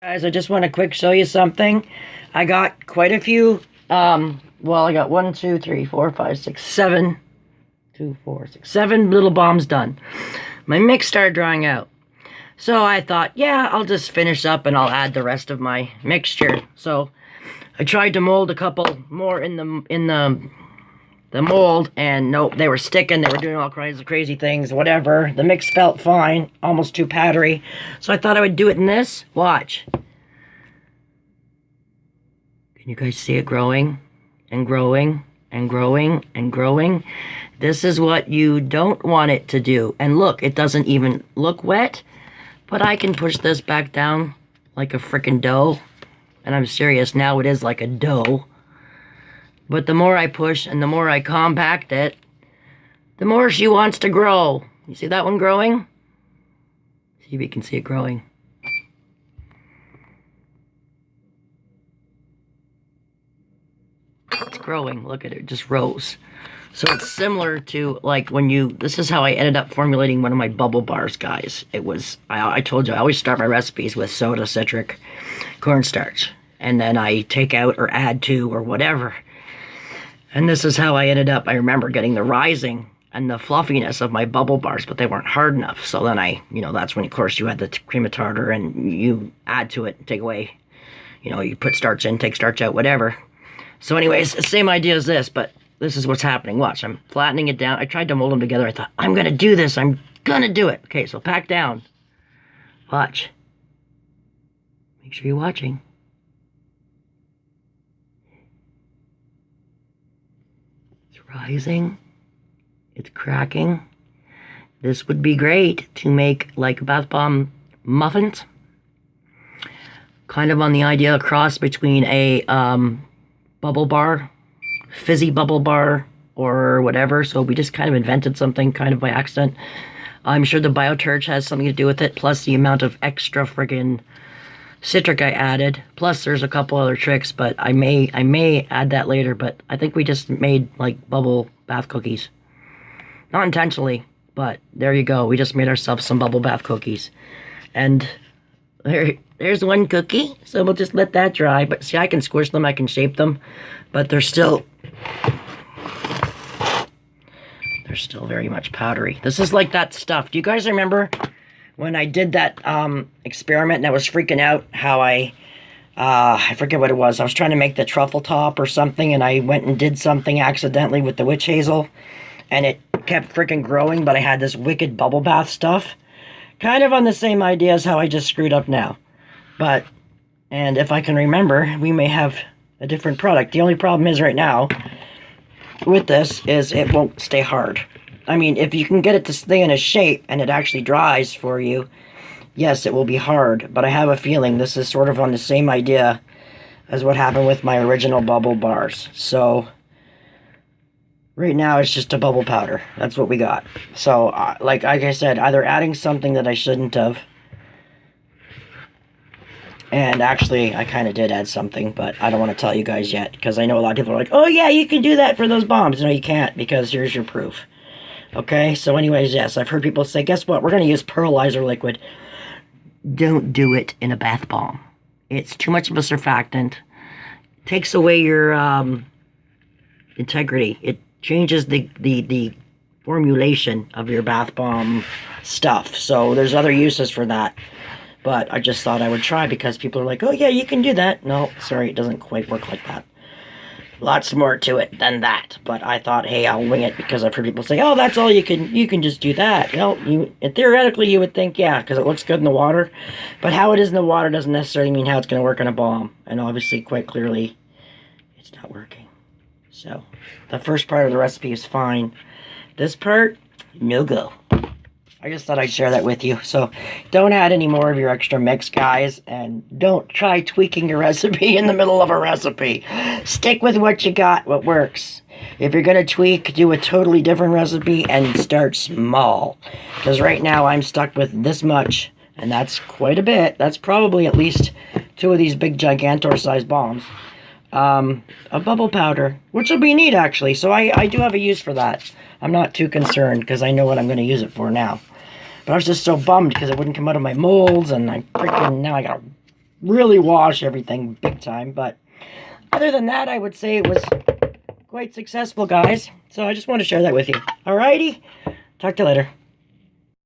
Guys, I just want to quick show you something. I got quite a few, well, I got 1, 2, 3, 4, 5, 6, 7, 2, 4, 6, 7 little bombs done. My mix started drying out. So I thought, yeah, I'll just finish up and I'll add the rest of my mixture. So I tried to mold a couple more in the mold, and nope, they were sticking. They were doing all kinds of crazy things, whatever. The mix felt fine, almost too powdery. So I thought I would do it in this. Watch. Can you guys see it growing and growing and growing and growing? This is what you don't want it to do. And look, it doesn't even look wet, but I can push this back down like a freaking dough. And I'm serious, now it is like a dough. But the more I push and the more I compact it, the more she wants to grow. You see that one growing? See if you can see it growing. It's growing. Look at it. It just rose. So it's similar to like when you... This is how I ended up formulating one of my bubble bars, guys. It was... I told you, I always start my recipes with soda, citric, cornstarch. And then I take out or add to or whatever. And this is how I ended up, I remember getting the rising and the fluffiness of my bubble bars, but they weren't hard enough. So then that's when, of course, you add the cream of tartar and you add to it and take away, you put starch in, take starch out, whatever. So anyways, same idea as this, but this is what's happening. Watch, I'm flattening it down. I tried to mold them together. I thought, I'm going to do this. I'm going to do it. Okay, so pack down. Watch. Make sure you're watching. Rising, it's cracking. This would be great to make like bath bomb muffins. Kind of on the idea cross between a bubble bar, fizzy bubble bar, or whatever. So we just kind of invented something kind of by accident. I'm sure the BioTurch has something to do with it, plus the amount of extra friggin' citric I added. Plus there's a couple other tricks, but I may add that later. But I think we just made like bubble bath cookies. Not intentionally, but there you go. We just made ourselves some bubble bath cookies. And there's one cookie. So we'll just let that dry. But see, I can squish them, I can shape them, but they're still very much powdery. This is like that stuff. Do you guys remember when I did that experiment and I was freaking out how I forget what it was. I was trying to make the truffle top or something, and I went and did something accidentally with the witch hazel, and it kept freaking growing, but I had this wicked bubble bath stuff. Kind of on the same idea as how I just screwed up now. And if I can remember, we may have a different product. The only problem is right now with this is it won't stay hard. I mean, if you can get it to stay in a shape and it actually dries for you, yes, it will be hard. But I have a feeling this is sort of on the same idea as what happened with my original bubble bars. So, right now it's just a bubble powder. That's what we got. So, like I said, either adding something that I shouldn't have. And actually, I kind of did add something, but I don't want to tell you guys yet. Because I know a lot of people are like, oh yeah, you can do that for those bombs. No, you can't, because here's your proof. Okay, so anyways, yes, I've heard people say, guess what, we're going to use pearlizer liquid. Don't do it in a bath bomb. It's too much of a surfactant. It takes away your integrity. It changes the formulation of your bath bomb stuff. So there's other uses for that. But I just thought I would try because people are like, oh yeah, you can do that. No, sorry, it doesn't quite work like that. Lots more to it than that, but I thought, hey, I'll wing it because I've heard people say, oh, that's all you can just do that. Theoretically, you would think, yeah, because it looks good in the water, but how it is in the water doesn't necessarily mean how it's going to work in a bomb, and obviously, quite clearly, it's not working. So, the first part of the recipe is fine. This part, no go. I just thought I'd share that with you. So don't add any more of your extra mix, guys, and don't try tweaking your recipe in the middle of a recipe. Stick with what you got, what works. If you're going to tweak, do a totally different recipe and start small. Because right now I'm stuck with this much, and that's quite a bit. That's probably at least 2 of these big Gigantor-sized bombs. A bubble powder, which will be neat, actually. So I do have a use for that. I'm not too concerned because I know what I'm going to use it for now. But I was just so bummed because it wouldn't come out of my molds, and now I gotta really wash everything big time. But other than that, I would say it was quite successful, guys. So I just want to share that with you. Alrighty, talk to you later.